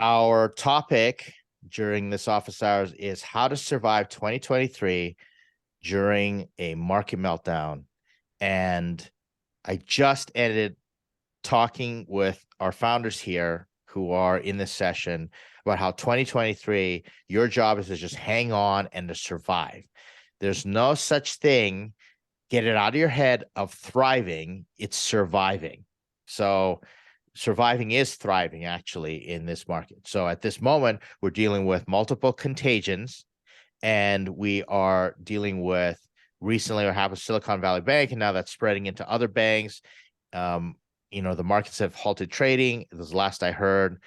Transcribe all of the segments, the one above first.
Our topic during this office hours is how to survive 2023 during a market meltdown. And I just ended talking with our founders here who are in this session about how 2023, your job is to just hang on and to survive. There's no such thing, get it out of your head, of thriving. It's surviving. So surviving is thriving actually in this market. So at this moment, we're dealing with multiple contagions, and we are dealing with recently what happened to Silicon Valley Bank, and now that's spreading into other banks. Um, the markets have halted trading. This is the last I heard.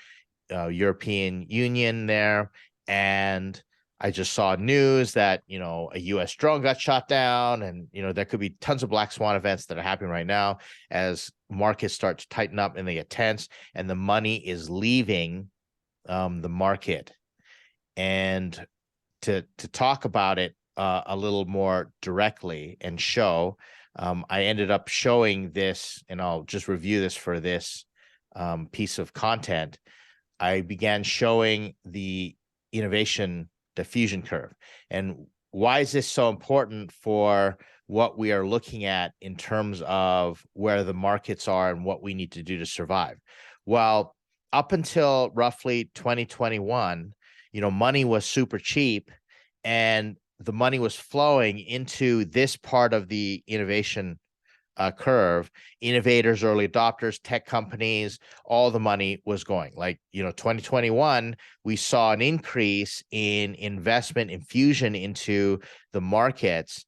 European Union there, and I just saw news that a U.S. drone got shot down, and there could be tons of black swan events that are happening right now as markets start to tighten up and they get tense, and the money is leaving the market. And to talk about it a little more directly and show, I ended up showing this, and I'll just review this for this piece of content. I began showing the innovation diffusion curve. And why is this so important for what we are looking at in terms of where the markets are and what we need to do to survive? Well, up until roughly 2021, money was super cheap, and the money was flowing into this part of the innovation curve. Innovators, early adopters, tech companies, all the money was going. 2021, we saw an increase in investment infusion into the markets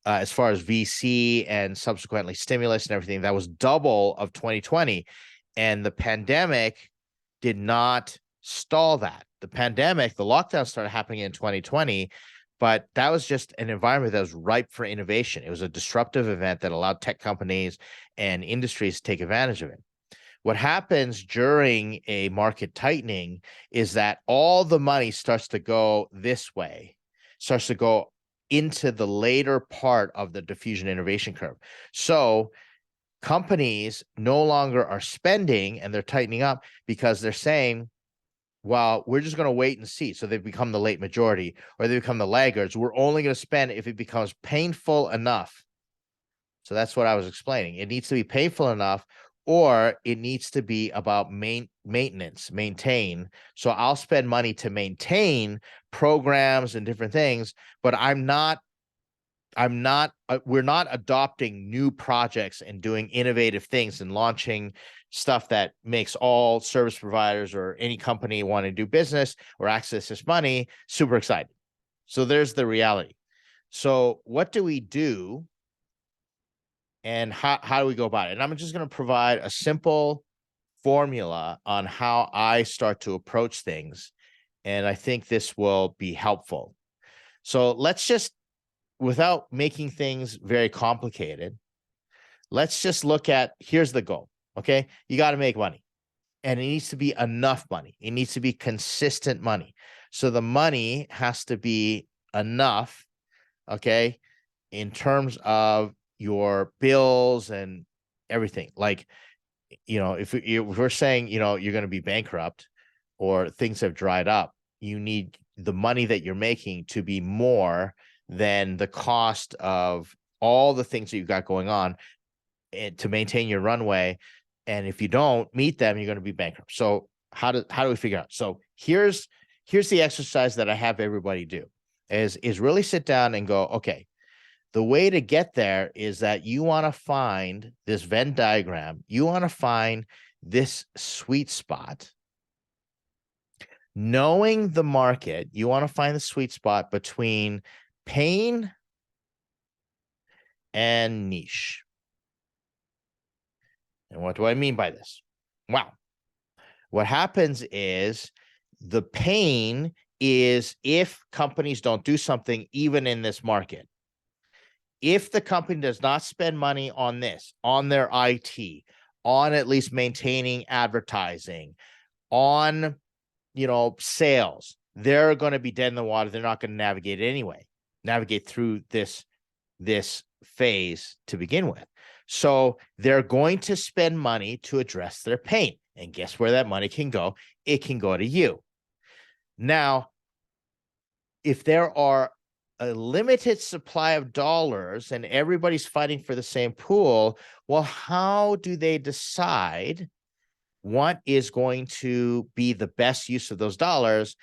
as far as VC and subsequently stimulus and everything. That was double of 2020. And the pandemic did not stall that. The pandemic, the lockdown started happening in 2020, but that was just an environment that was ripe for innovation. It was a disruptive event that allowed tech companies and industries to take advantage of it. What happens during a market tightening is that all the money starts to go this way, starts to go into the later part of the diffusion innovation curve. So companies no longer are spending, and they're tightening up because they're saying, well, we're just going to wait and see. So they've become the late majority, or they become the laggards. We're only going to spend if it becomes painful enough. So that's what I was explaining. It needs to be painful enough, or it needs to be about maintenance, maintain. So I'll spend money to maintain programs and different things, but we're not adopting new projects and doing innovative things and launching stuff that makes all service providers or any company want to do business or access this money super excited. So there's the reality. So what do we do, and how do we go about it? And I'm just going to provide a simple formula on how I start to approach things, and I think this will be helpful. So let's just, without making things very complicated, let's just look at, here's the goal. Okay. You got to make money, and it needs to be enough money. It needs to be consistent money. So the money has to be enough. Okay. In terms of your bills and everything, if we're saying, you're going to be bankrupt or things have dried up, you need the money that you're making to be more than the cost of all the things that you've got going on and to maintain your runway. And if you don't meet them, you're going to be bankrupt. So how do we figure out? So here's the exercise that I have everybody do is really sit down and go, okay, the way to get there is that you want to find this Venn diagram. You want to find this sweet spot. Knowing the market, you want to find the sweet spot between pain and niche. And what do I mean by this? Wow. What happens is the pain is if companies don't do something, even in this market. If the company does not spend money on this, on their IT, on at least maintaining advertising, on, sales, they're going to be dead in the water. They're not going to navigate through this phase to begin with. So they're going to spend money to address their pain. And guess where that money can go? It can go to you. Now, if there are a limited supply of dollars and everybody's fighting for the same pool, well, how do they decide what is going to be the best use of those dollars?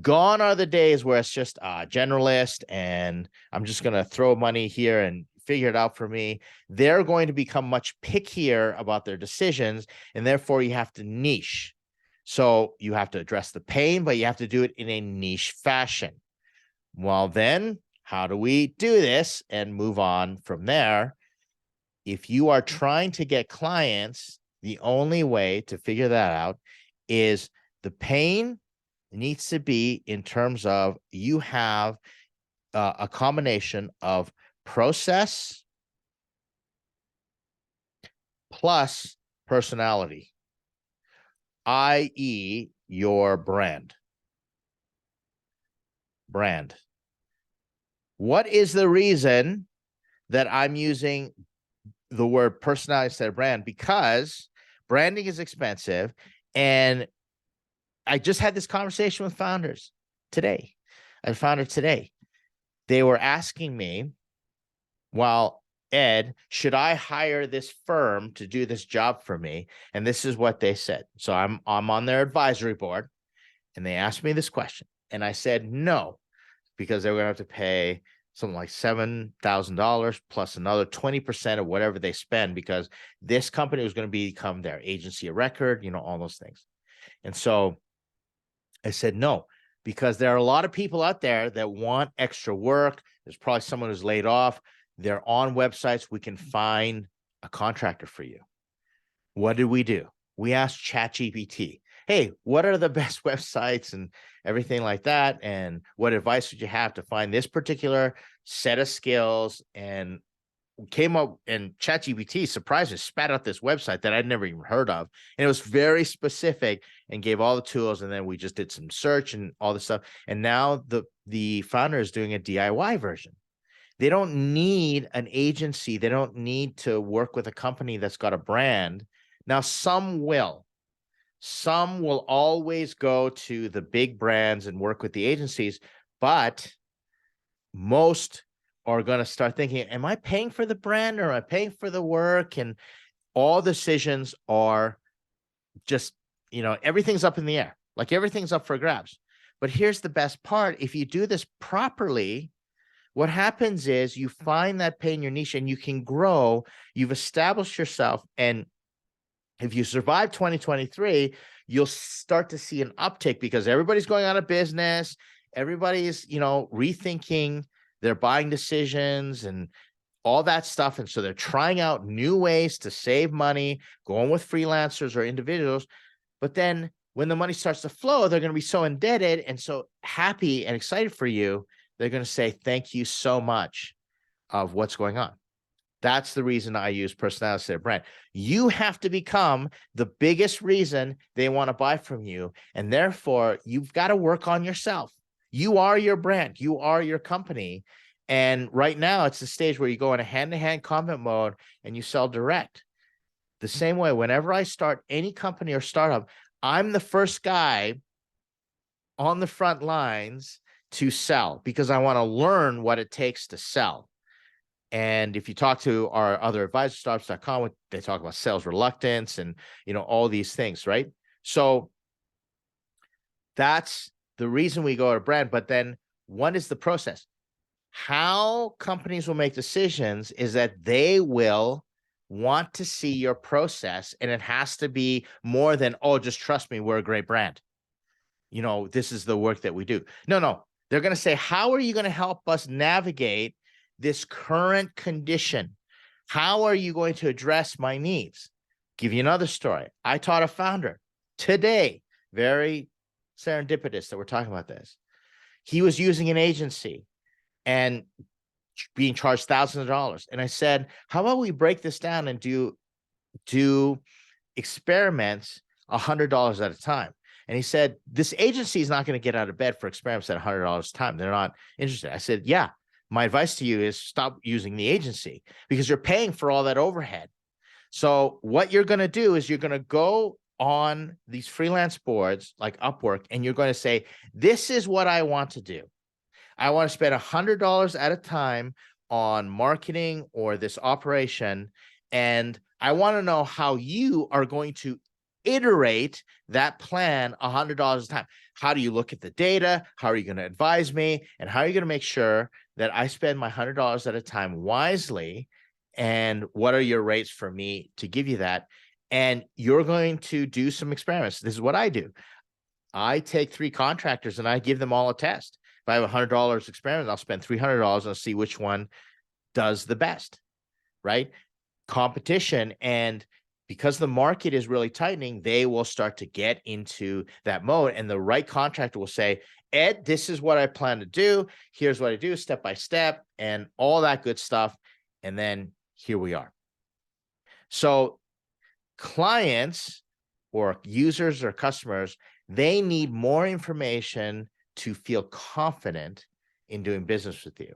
Gone are the days where it's just a generalist and I'm just going to throw money here and figure it out for me. They're going to become much pickier about their decisions, and therefore you have to niche. So you have to address the pain, but you have to do it in a niche fashion. Well, then how do we do this and move on from there? If you are trying to get clients, the only way to figure that out is the pain needs to be in terms of you have a combination of process plus personality, i.e. your brand. What is the reason that I'm using the word personality instead of brand? Because branding is expensive. And I just had this conversation with founders today. I found it today. They were asking me, well, Ed, should I hire this firm to do this job for me? And this is what they said. So I'm on their advisory board, and they asked me this question. And I said no, because they were going to have to pay something like $7,000 plus another 20% of whatever they spend, because this company was going to become their agency of record, all those things. And so I said no, because there are a lot of people out there that want extra work. There's probably someone who's laid off. They're on websites. We can find a contractor for you. What did we do? We asked ChatGPT, hey, what are the best websites and everything like that? And what advice would you have to find this particular set of skills? And came up, and ChatGPT surprised me, spat out this website that I'd never even heard of. And it was very specific and gave all the tools. And then we just did some search and all this stuff. And now the founder is doing a DIY version. They don't need an agency. They don't need to work with a company that's got a brand. Now, some will. Some will always go to the big brands and work with the agencies, but most are going to start thinking, am I paying for the brand or am I paying for the work? And all decisions are just, everything's up in the air. Like everything's up for grabs. But here's the best part. If you do this properly, what happens is you find that pain in your niche and you can grow. You've established yourself. And if you survive 2023, you'll start to see an uptick because everybody's going out of business. Everybody's, rethinking their buying decisions and all that stuff. And so they're trying out new ways to save money, going with freelancers or individuals. But then when the money starts to flow, they're going to be so indebted and so happy and excited for you. They're going to say, thank you so much of what's going on. That's the reason I use personality instead of brand. You have to become the biggest reason they want to buy from you. And therefore, you've got to work on yourself. You are your brand. You are your company. And right now, it's the stage where you go in a hand-to-hand combat mode and you sell direct. The same way, whenever I start any company or startup, I'm the first guy on the front lines to sell because I want to learn what it takes to sell. And if you talk to our other advisors, startups.com, they talk about sales reluctance and, all these things, right? So that's the reason we go to brand. But then what is the process? How companies will make decisions is that they will want to see your process, and it has to be more than, oh, just trust me, we're a great brand. This is the work that we do. No. They're going to say, how are you going to help us navigate this current condition? How are you going to address my needs? Give you another story. I taught a founder today, very serendipitous that we're talking about this. He was using an agency and being charged thousands of dollars. And I said, how about we break this down and do experiments $100 at a time? And he said, this agency is not going to get out of bed for experiments at $100 a time. They're not interested. I said, yeah, my advice to you is stop using the agency because you're paying for all that overhead. So what you're going to do is you're going to go on these freelance boards like Upwork, and you're going to say, this is what I want to do. I want to spend $100 at a time on marketing or this operation. And I want to know how you are going to iterate that plan $100 a time. How do you look at the data? How are you going to advise me? And how are you going to make sure that I spend my $100 at a time wisely? And what are your rates for me to give you that? And you're going to do some experiments. This is what I do. I take 3 contractors and I give them all a test. If I have $100 experiment, I'll spend $300 and I'll see which one does the best, right? Competition. And because the market is really tightening, they will start to get into that mode. And the right contractor will say, Ed, this is what I plan to do. Here's what I do step by step and all that good stuff. And then here we are. So clients or users or customers, they need more information to feel confident in doing business with you.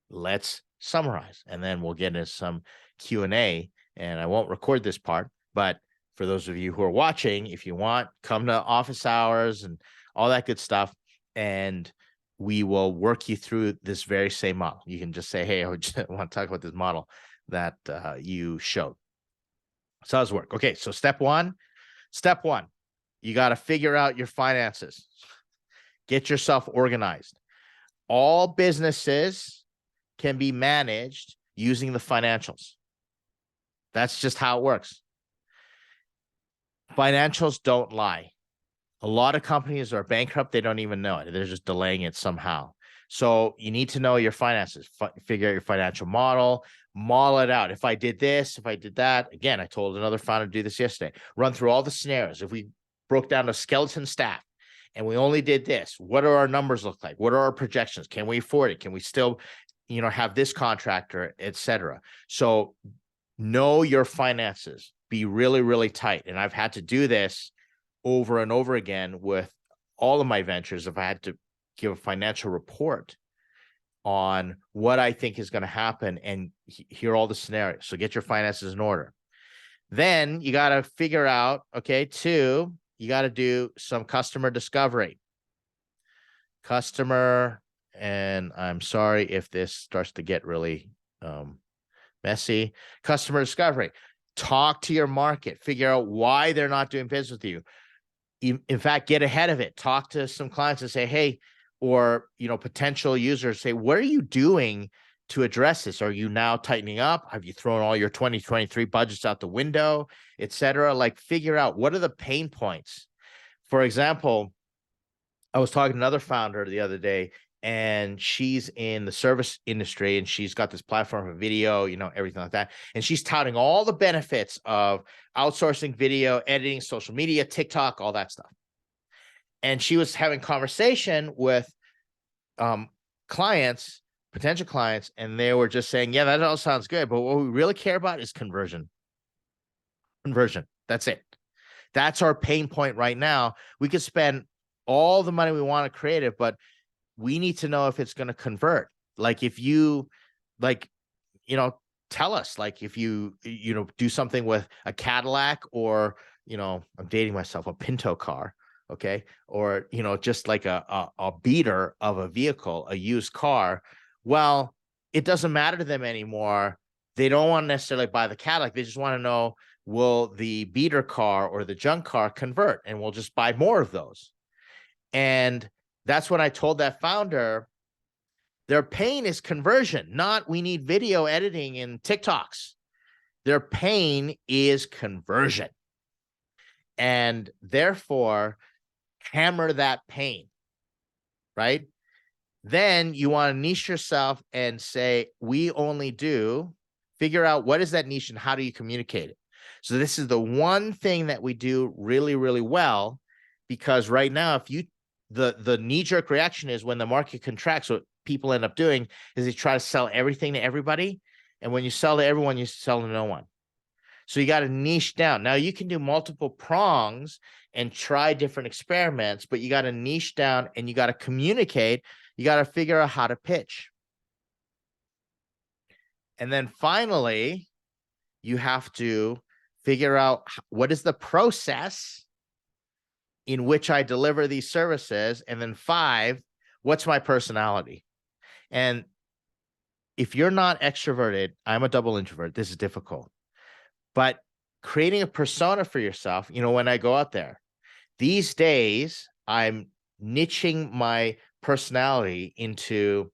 Let's summarize, and then we'll get into some Q&A, and I won't record this part, but for those of you who are watching, if you want, come to office hours and all that good stuff, and we will work you through this very same model. You can just say, hey, I want to talk about this model that you showed. So how does it work? Okay, so step one, you got to figure out your finances. Get yourself organized. All businesses can be managed using the financials. That's just how it works. Financials don't lie. A lot of companies are bankrupt. They don't even know it. They're just delaying it somehow. So you need to know your finances, figure out your financial model it out. If I did this, if I did that, again, I told another founder to do this yesterday, run through all the scenarios. If we broke down a skeleton staff and we only did this, what do our numbers look like? What are our projections? Can we afford it? Can we still, have this contractor, etc.? So know your finances, be really, really tight. And I've had to do this over and over again with all of my ventures. If I had to give a financial report on what I think is going to happen and hear all the scenarios. So get your finances in order. Then you got to figure out, okay, 2, you got to do some customer discovery. And I'm sorry if this starts to get really messy. Customer discovery. Talk to your market. Figure out why they're not doing business with you. In fact, get ahead of it. Talk to some clients and say, hey, or, potential users, say, what are you doing to address this? Are you now tightening up? Have you thrown all your 2023 budgets out the window, et cetera? Like, figure out what are the pain points. For example, I was talking to another founder the other day, and she's in the service industry, and she's got this platform for video, everything like that. And she's touting all the benefits of outsourcing video, editing, social media, TikTok, all that stuff. And she was having conversation with clients, potential clients, and they were just saying, yeah, that all sounds good, but what we really care about is conversion. That's it. That's our pain point right now. We could spend all the money we want to create it, but we need to know if it's going to convert. Like, if you tell us, like, if you do something with a Cadillac or, I'm dating myself, a Pinto car. Okay. Or, just like a beater of a vehicle, a used car. Well, it doesn't matter to them anymore. They don't want to necessarily buy the Cadillac. They just want to know, will the beater car or the junk car convert? And we'll just buy more of those. And that's when I told that founder, their pain is conversion, not we need video editing and TikToks. Their pain is conversion. And therefore, hammer that pain, right? Then you want to niche yourself and say, we only figure out what is that niche and how do you communicate it? So this is the one thing that we do really, really well, because right now, if the knee-jerk reaction is when the market contracts, what people end up doing is they try to sell everything to everybody. And when you sell to everyone, you sell to no one. So you got to niche down. Now you can do multiple prongs and try different experiments, but you got to niche down and you got to communicate. You got to figure out how to pitch. And then finally, you have to figure out what is the process in which I deliver these services. And then 5, what's my personality? And if you're not extroverted, I'm a double introvert. This is difficult, but creating a persona for yourself, when I go out there these days, I'm niching my personality into,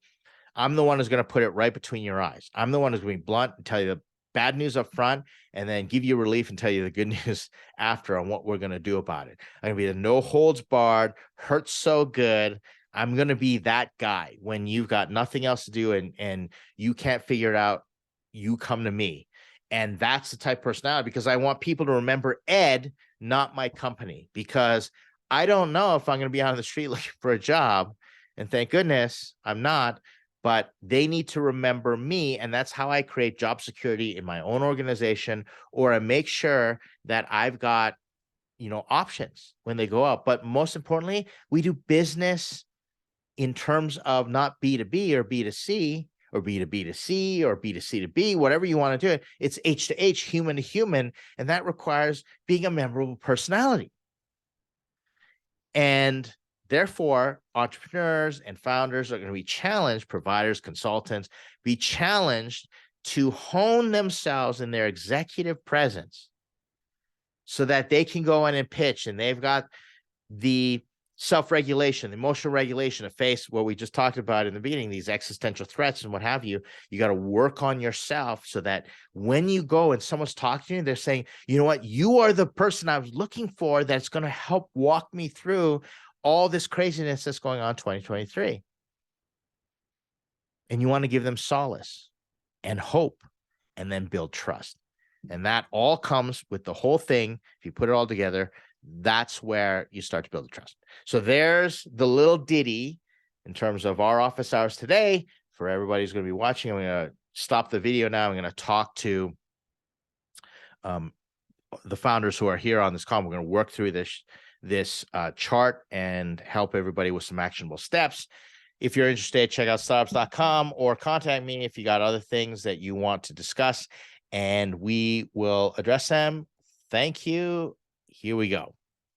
I'm the one who's going to put it right between your eyes. I'm the one who's going to be blunt and tell you the bad news up front and then give you relief and tell you the good news after on what we're going to do about it. I'm going to be the no holds barred, hurts so good. I'm going to be that guy when you've got nothing else to do and you can't figure it out. You come to me. And that's the type of personality, because I want people to remember Ed, not my company, because I don't know if I'm going to be out on the street looking for a job. And thank goodness I'm not. But they need to remember me, and that's how I create job security in my own organization, or I make sure that I've got, options when they go out. But most importantly, we do business in terms of not B2B or B2C or B2B2C or B2C to B, whatever you want to do it. It's H to H, human to human, and that requires being a memorable personality. And therefore, entrepreneurs and founders are going to be challenged, providers, consultants, be challenged to hone themselves in their executive presence so that they can go in and pitch, and they've got the self-regulation, the emotional regulation to face what we just talked about in the beginning, these existential threats and what have you. You got to work on yourself so that when you go and someone's talking to you, they're saying, you know what, you are the person I was looking for that's going to help walk me through all this craziness that's going on in 2023. And you want to give them solace and hope and then build trust. And that all comes with the whole thing. If you put it all together, that's where you start to build the trust. So there's the little ditty in terms of our office hours today. For everybody who's going to be watching, I'm going to stop the video now. I'm going to talk to the founders who are here on this call. We're going to work through this chart and help everybody with some actionable steps. If you're interested, check out startups.com or contact me if you got other things that you want to discuss, and we will address them. Thank you. Here we go.